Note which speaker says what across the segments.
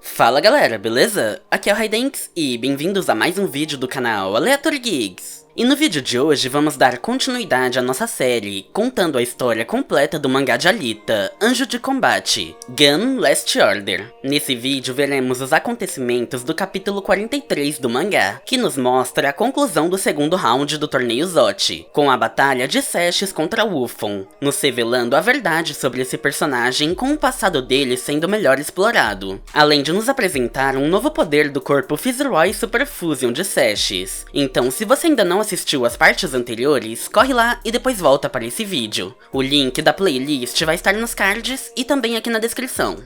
Speaker 1: Fala galera, beleza? Aqui é o Raidenks e bem-vindos a mais um vídeo do canal Aleatory Geeks. E no vídeo de hoje vamos dar continuidade à nossa série, contando a história completa do mangá de Alita, Anjo de Combate, Gun Last Order. Nesse vídeo veremos os acontecimentos do capítulo 43 do mangá, que nos mostra a conclusão do segundo round do torneio Zote, com a batalha de Seshes contra Wufon, nos revelando a verdade sobre esse personagem com o passado dele sendo melhor explorado, além de nos apresentar um novo poder do corpo Fitzroy Super Fusion de Seshes. Então se você ainda não assistiu as partes anteriores, corre lá e depois volta para esse vídeo. O link da playlist vai estar nos cards e também aqui na descrição.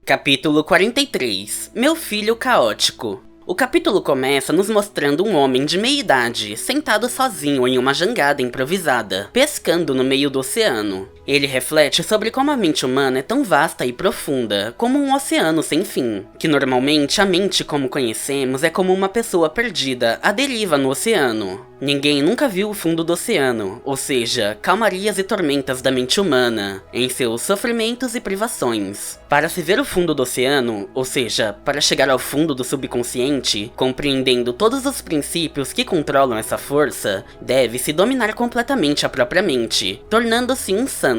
Speaker 1: Capítulo 43 – Meu Filho Caótico. O capítulo começa nos mostrando um homem de meia idade, sentado sozinho em uma jangada improvisada, pescando no meio do oceano. Ele reflete sobre como a mente humana é tão vasta e profunda, como um oceano sem fim, que normalmente a mente como conhecemos é como uma pessoa perdida, à deriva no oceano. Ninguém nunca viu o fundo do oceano, ou seja, calmarias e tormentas da mente humana, em seus sofrimentos e privações. Para se ver o fundo do oceano, ou seja, para chegar ao fundo do subconsciente, compreendendo todos os princípios que controlam essa força, deve-se dominar completamente a própria mente, tornando-se um santo.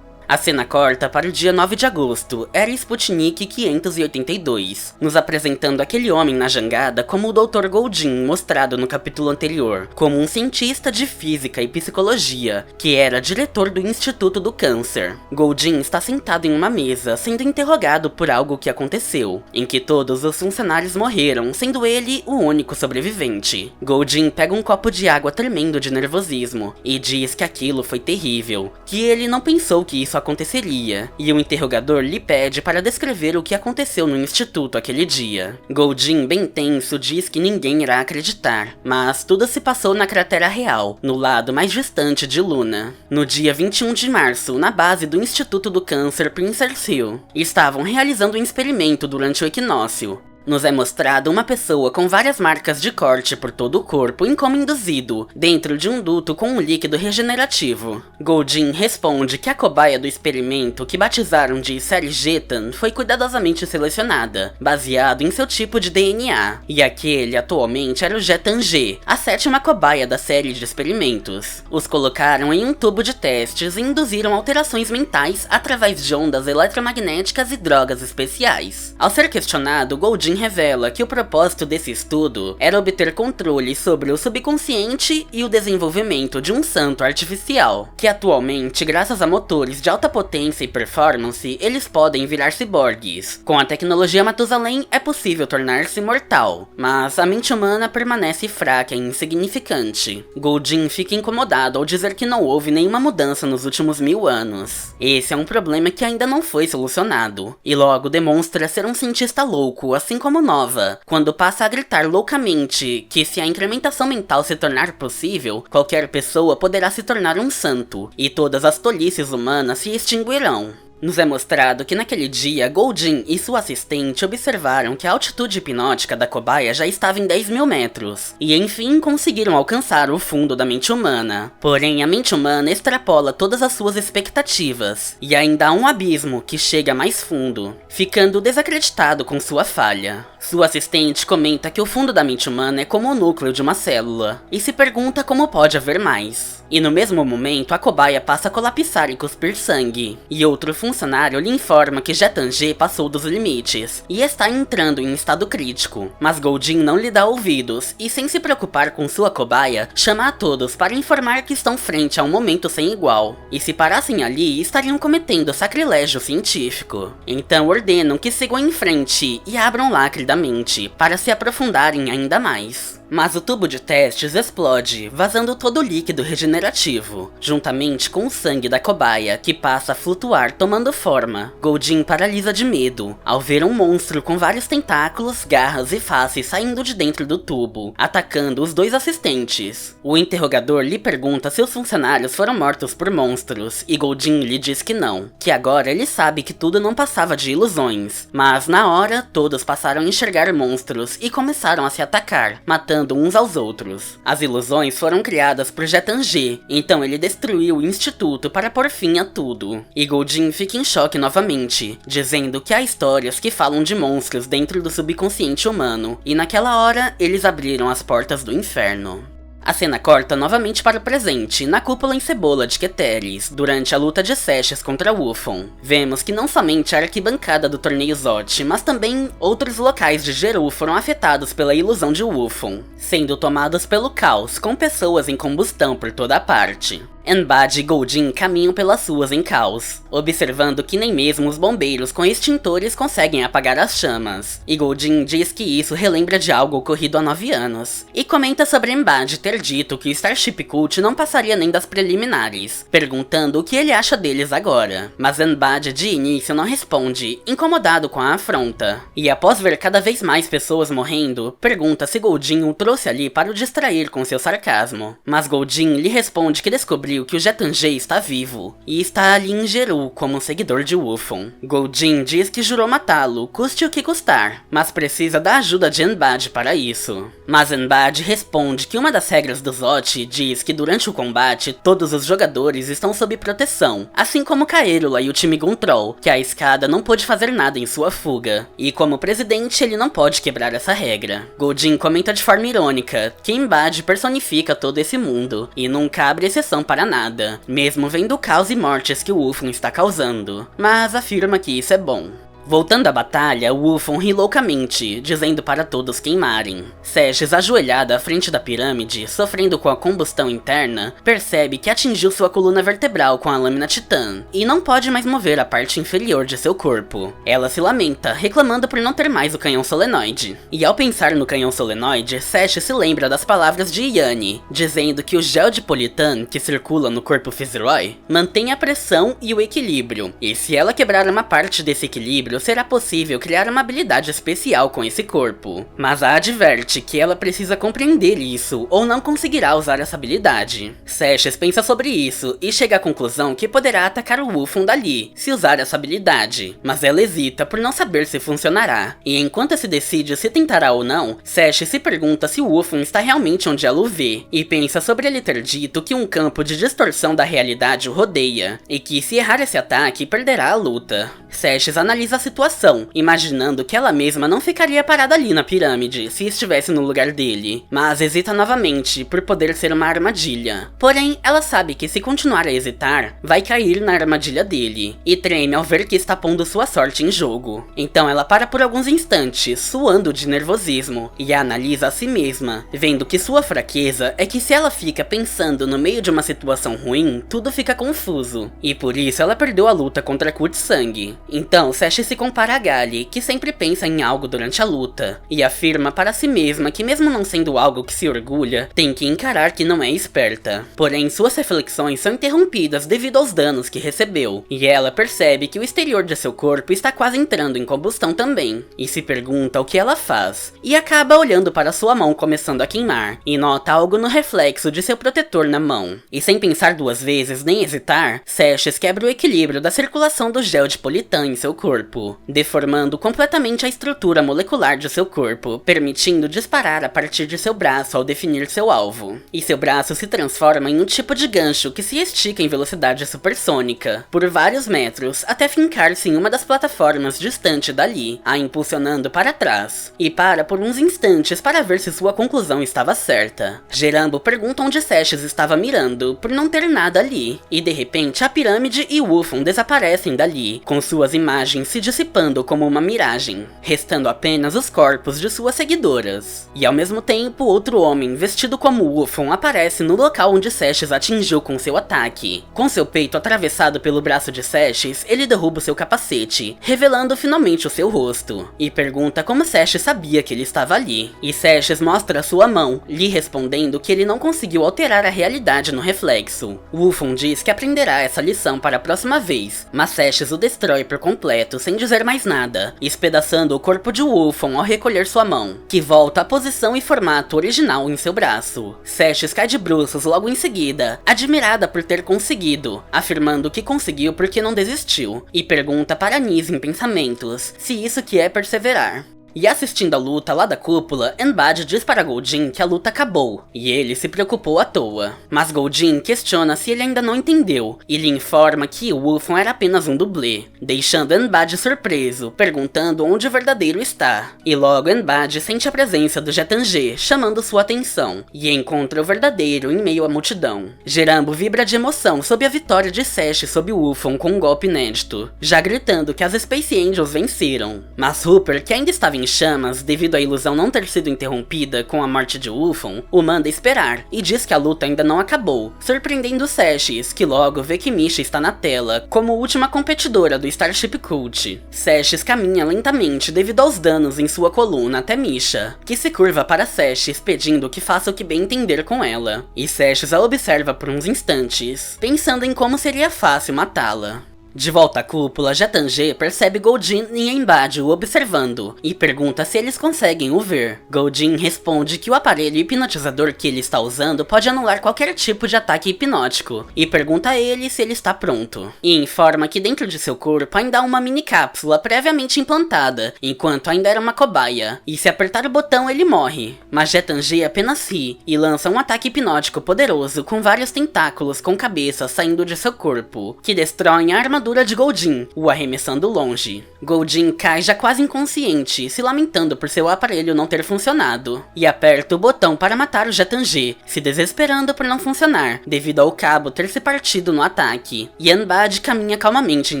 Speaker 1: A cena corta para o dia 9 de agosto, era Sputnik 582, nos apresentando aquele homem na jangada como o Dr. Goldin mostrado no capítulo anterior, como um cientista de física e psicologia, que era diretor do Instituto do Câncer. Goldin está sentado em uma mesa, sendo interrogado por algo que aconteceu, em que todos os funcionários morreram, sendo ele o único sobrevivente. Goldin pega um copo de água tremendo de nervosismo, e diz que aquilo foi terrível, que ele não pensou que isso aconteceria, e o interrogador lhe pede para descrever o que aconteceu no instituto aquele dia. Goldin, bem tenso, diz que ninguém irá acreditar, mas tudo se passou na cratera real, no lado mais distante de Luna. No dia 21 de março, na base do Instituto do Câncer Princess Hill, estavam realizando um experimento durante o equinócio. Nos é mostrado uma pessoa com várias marcas de corte por todo o corpo em coma induzido, dentro de um duto com um líquido regenerativo. Goldin responde que a cobaia do experimento, que batizaram de Serjetan, foi cuidadosamente selecionada, baseado em seu tipo de DNA, e aquele atualmente era o Jetan G, a sétima cobaia da série de experimentos. Os colocaram em um tubo de testes e induziram alterações mentais através de ondas eletromagnéticas e drogas especiais. Ao ser questionado, Goldin revela que o propósito desse estudo era obter controle sobre o subconsciente e o desenvolvimento de um santo artificial, que atualmente, graças a motores de alta potência e performance, eles podem virar ciborgues. Com a tecnologia Matusalém é possível tornar-se mortal, mas a mente humana permanece fraca e insignificante. Goldin fica incomodado ao dizer que não houve nenhuma mudança nos últimos 1000 anos. Esse é um problema que ainda não foi solucionado, e logo demonstra ser um cientista louco, assim como Nova, quando passa a gritar loucamente que se a incrementação mental se tornar possível, qualquer pessoa poderá se tornar um santo, e todas as tolices humanas se extinguirão. Nos é mostrado que naquele dia, Goldin e sua assistente observaram que a altitude hipnótica da cobaia já estava em 10.000 metros, e enfim conseguiram alcançar o fundo da mente humana. Porém, a mente humana extrapola todas as suas expectativas, e ainda há um abismo que chega mais fundo, ficando desacreditado com sua falha. Sua assistente comenta que o fundo da mente humana é como o núcleo de uma célula, e se pergunta como pode haver mais. E no mesmo momento, a cobaia passa a colapsar e cuspir sangue, e outro funcionário lhe informa que Jetan G passou dos limites, e está entrando em estado crítico. Mas Goldin não lhe dá ouvidos, e sem se preocupar com sua cobaia, chama a todos para informar que estão frente a um momento sem igual, e se parassem ali, estariam cometendo sacrilégio científico. Então ordenam que sigam em frente e abram o lacre da mente, para se aprofundarem ainda mais. Mas o tubo de testes explode, vazando todo o líquido regenerativo, juntamente com o sangue da cobaia, que passa a flutuar tomando forma. Goldin paralisa de medo, ao ver um monstro com vários tentáculos, garras e faces saindo de dentro do tubo, atacando os dois assistentes. O interrogador lhe pergunta se os funcionários foram mortos por monstros, e Goldin lhe diz que não, que agora ele sabe que tudo não passava de ilusões. Mas na hora, todos passaram a enxergar monstros e começaram a se atacar, matando ajudando uns aos outros. As ilusões foram criadas por Jetan-G, então ele destruiu o instituto para pôr fim a tudo. E Goldin fica em choque novamente, dizendo que há histórias que falam de monstros dentro do subconsciente humano, e naquela hora eles abriram as portas do inferno. A cena corta novamente para o presente, na cúpula em cebola de Keteris, durante a luta de Seshes contra Wulfon. Vemos que não somente a arquibancada do torneio Zot, mas também outros locais de Geru foram afetados pela ilusão de Wulfon, sendo tomados pelo caos, com pessoas em combustão por toda a parte. Enbad e Goldin caminham pelas ruas em caos, observando que nem mesmo os bombeiros com extintores conseguem apagar as chamas. E Goldin diz que isso relembra de algo ocorrido há 9 anos, e comenta sobre Enbad ter dito que o Starship Cult não passaria nem das preliminares, perguntando o que ele acha deles agora. Mas Enbad de início não responde, incomodado com a afronta. E após ver cada vez mais pessoas morrendo, pergunta se Goldin o trouxe ali para o distrair com seu sarcasmo. Mas Goldin lhe responde que descobriu que o Jetan-G está vivo, e está ali em Geru como um seguidor de Wulfon. Goldin diz que jurou matá-lo, custe o que custar, mas precisa da ajuda de Enbad para isso. Mas Enbad responde que uma das regras do Zot diz que durante o combate todos os jogadores estão sob proteção, assim como Kaerula e o time Guntrol, que a escada não pôde fazer nada em sua fuga, e como presidente ele não pode quebrar essa regra. Goldin comenta de forma irônica que Enbad personifica todo esse mundo, e nunca abre exceção para nada, mesmo vendo o caos e mortes que o Wulfon está causando, mas afirma que isso é bom. Voltando à batalha, Wulfon ri loucamente, dizendo para todos queimarem. Seshes, ajoelhada à frente da pirâmide, sofrendo com a combustão interna, percebe que atingiu sua coluna vertebral com a lâmina titã, e não pode mais mover a parte inferior de seu corpo. Ela se lamenta, reclamando por não ter mais o canhão solenoide. E ao pensar no canhão solenoide, Seshes se lembra das palavras de Yanni, dizendo que o gel de Politan, que circula no corpo Fitzroy, mantém a pressão e o equilíbrio, e se ela quebrar uma parte desse equilíbrio, será possível criar uma habilidade especial com esse corpo. Mas a adverte que ela precisa compreender isso, ou não conseguirá usar essa habilidade. Seshes pensa sobre isso, e chega à conclusão que poderá atacar o Wulfon dali, se usar essa habilidade. Mas ela hesita por não saber se funcionará, e enquanto se decide se tentará ou não, Seshes se pergunta se o Wulfon está realmente onde ela o vê, e pensa sobre ele ter dito que um campo de distorção da realidade o rodeia, e que se errar esse ataque, perderá a luta. Seshes analisa a situação, imaginando que ela mesma não ficaria parada ali na pirâmide se estivesse no lugar dele, mas hesita novamente por poder ser uma armadilha. Porém, ela sabe que se continuar a hesitar, vai cair na armadilha dele, e treme ao ver que está pondo sua sorte em jogo. Então ela para por alguns instantes, suando de nervosismo, e a analisa a si mesma, vendo que sua fraqueza é que se ela fica pensando no meio de uma situação ruim, tudo fica confuso, e por isso ela perdeu a luta contra Kutsang. Então, Seshes se compara a Gali, que sempre pensa em algo durante a luta, e afirma para si mesma que mesmo não sendo algo que se orgulha, tem que encarar que não é esperta. Porém, suas reflexões são interrompidas devido aos danos que recebeu, e ela percebe que o exterior de seu corpo está quase entrando em combustão também, e se pergunta o que ela faz, e acaba olhando para sua mão começando a queimar, e nota algo no reflexo de seu protetor na mão. E sem pensar duas vezes nem hesitar, Seshes quebra o equilíbrio da circulação do gel de Politan em seu corpo, deformando completamente a estrutura molecular de seu corpo, permitindo disparar a partir de seu braço ao definir seu alvo. E seu braço se transforma em um tipo de gancho que se estica em velocidade supersônica, por vários metros, até fincar-se em uma das plataformas distante dali, a impulsionando para trás, e para por uns instantes para ver se sua conclusão estava certa. Gerambo pergunta onde Seshes estava mirando, por não ter nada ali, e de repente a pirâmide e Wulfon desaparecem dali, com suas imagens se dissipando como uma miragem, restando apenas os corpos de suas seguidoras. E ao mesmo tempo, outro homem vestido como Wulfon aparece no local onde Seshes atingiu com seu ataque. Com seu peito atravessado pelo braço de Seshes, ele derruba seu capacete, revelando finalmente o seu rosto, e pergunta como Seshes sabia que ele estava ali. E Seshes mostra sua mão, lhe respondendo que ele não conseguiu alterar a realidade no reflexo. Wulfon diz que aprenderá essa lição para a próxima vez, mas Seshes o destrói por completo sem dizer mais nada, espedaçando o corpo de Wulfon ao recolher sua mão, que volta à posição e formato original em seu braço. Seshes cai de bruços logo em seguida, admirada por ter conseguido, afirmando que conseguiu porque não desistiu, e pergunta para Nis em pensamentos se isso que é perseverar. E assistindo a luta lá da cúpula, Enbad diz para Goldin que a luta acabou, e ele se preocupou à toa. Mas Goldin questiona se ele ainda não entendeu, e lhe informa que o Wolfon era apenas um dublê, deixando Enbad surpreso, perguntando onde o verdadeiro está. E logo Enbad sente a presença do Jetangé, chamando sua atenção, e encontra o verdadeiro em meio à multidão. Gerambo vibra de emoção sob a vitória de Sesh sobre o Wolfon com um golpe inédito, já gritando que as Space Angels venceram. Mas Hooper, que ainda estava em chamas devido à ilusão não ter sido interrompida com a morte de Wolfon, o manda esperar e diz que a luta ainda não acabou, surpreendendo Seshes, que logo vê que Misha está na tela como última competidora do Starship Cult. Seshes caminha lentamente devido aos danos em sua coluna até Misha, que se curva para Seshes pedindo que faça o que bem entender com ela, e Seshes a observa por uns instantes, pensando em como seria fácil matá-la. De volta à cúpula, Jetangé percebe Goldin e Enbad o observando e pergunta se eles conseguem o ver. Goldin responde que o aparelho hipnotizador que ele está usando pode anular qualquer tipo de ataque hipnótico e pergunta a ele se ele está pronto. E informa que dentro de seu corpo ainda há uma mini cápsula previamente implantada, enquanto ainda era uma cobaia, e se apertar o botão ele morre. Mas Jetangé apenas ri e lança um ataque hipnótico poderoso com vários tentáculos com cabeça saindo de seu corpo, que destroem a armadura de Goldin, o arremessando longe. Goldin cai já quase inconsciente, se lamentando por seu aparelho não ter funcionado, e aperta o botão para matar o Jetangé, se desesperando por não funcionar, devido ao cabo ter se partido no ataque. E Enbad caminha calmamente em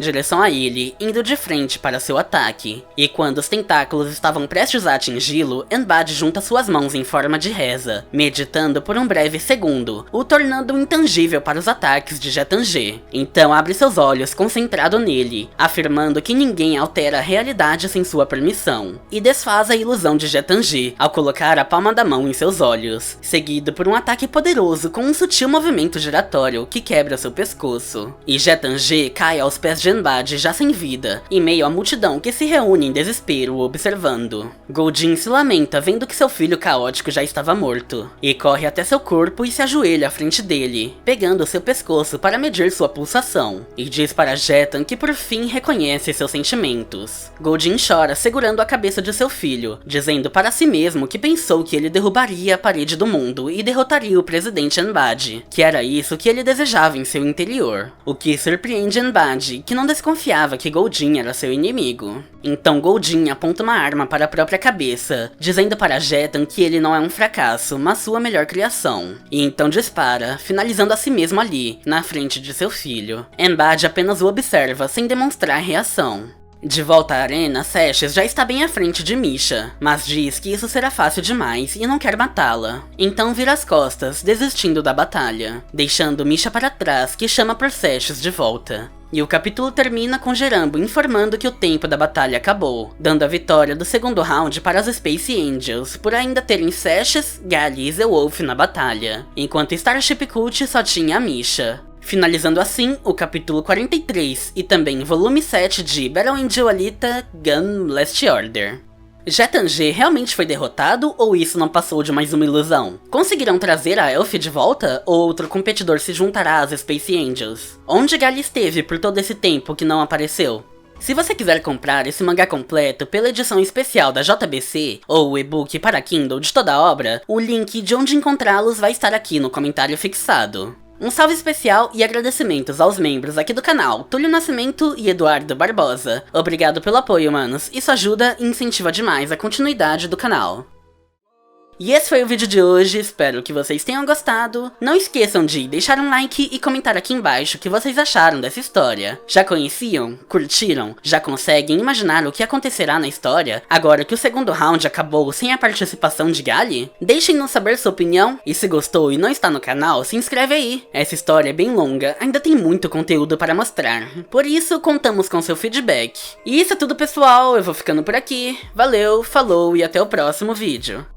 Speaker 1: direção a ele, indo de frente para seu ataque. E quando os tentáculos estavam prestes a atingi-lo, Enbad junta suas mãos em forma de reza, meditando por um breve segundo, o tornando intangível para os ataques de Jetangé. Então abre seus olhos concentrado nele, afirmando que ninguém altera a realidade sem sua permissão, e desfaz a ilusão de Jetangé ao colocar a palma da mão em seus olhos, seguido por um ataque poderoso com um sutil movimento giratório que quebra seu pescoço. E Jetangé cai aos pés de Enbad já sem vida, em meio à multidão que se reúne em desespero observando. Goldin se lamenta vendo que seu filho caótico já estava morto, e corre até seu corpo e se ajoelha à frente dele, pegando seu pescoço para medir sua pulsação, e diz para Jetan que por fim reconhece seus sentimentos. Goldin chora segurando a cabeça de seu filho, dizendo para si mesmo que pensou que ele derrubaria a parede do mundo e derrotaria o presidente Enbad, que era isso que ele desejava em seu interior. O que surpreende Enbad, que não desconfiava que Goldin era seu inimigo. Então Goldin aponta uma arma para a própria cabeça, dizendo para Jetan que ele não é um fracasso, mas sua melhor criação. E então dispara, finalizando a si mesmo ali, na frente de seu filho. Enbad apenas o observa sem demonstrar reação. De volta à arena, Seshes já está bem à frente de Misha, mas diz que isso será fácil demais e não quer matá-la. Então vira as costas, desistindo da batalha, deixando Misha para trás, que chama por Seshes de volta. E o capítulo termina com Gerambo informando que o tempo da batalha acabou, dando a vitória do segundo round para as Space Angels, por ainda terem Seshes, Gali e Zeolf na batalha, enquanto Starship Cult só tinha a Misha. Finalizando assim o capítulo 43 e também volume 7 de Battle Angel Alita Gun Last Order. Jetangé realmente foi derrotado ou isso não passou de mais uma ilusão? Conseguirão trazer a Elf de volta ou outro competidor se juntará às Space Angels? Onde Gali esteve por todo esse tempo que não apareceu? Se você quiser comprar esse mangá completo pela edição especial da JBC, ou o e-book para Kindle de toda a obra, o link de onde encontrá-los vai estar aqui no comentário fixado. Um salve especial e agradecimentos aos membros aqui do canal, Túlio Nascimento e Eduardo Barbosa. Obrigado pelo apoio, manos, isso ajuda e incentiva demais a continuidade do canal. E esse foi o vídeo de hoje, espero que vocês tenham gostado. Não esqueçam de deixar um like e comentar aqui embaixo o que vocês acharam dessa história. Já conheciam? Curtiram? Já conseguem imaginar o que acontecerá na história, agora que o segundo round acabou sem a participação de Gali? Deixem-nos saber sua opinião, e se gostou e não está no canal, se inscreve aí. Essa história é bem longa, ainda tem muito conteúdo para mostrar, por isso contamos com seu feedback. E isso é tudo, pessoal, eu vou ficando por aqui. Valeu, falou e até o próximo vídeo.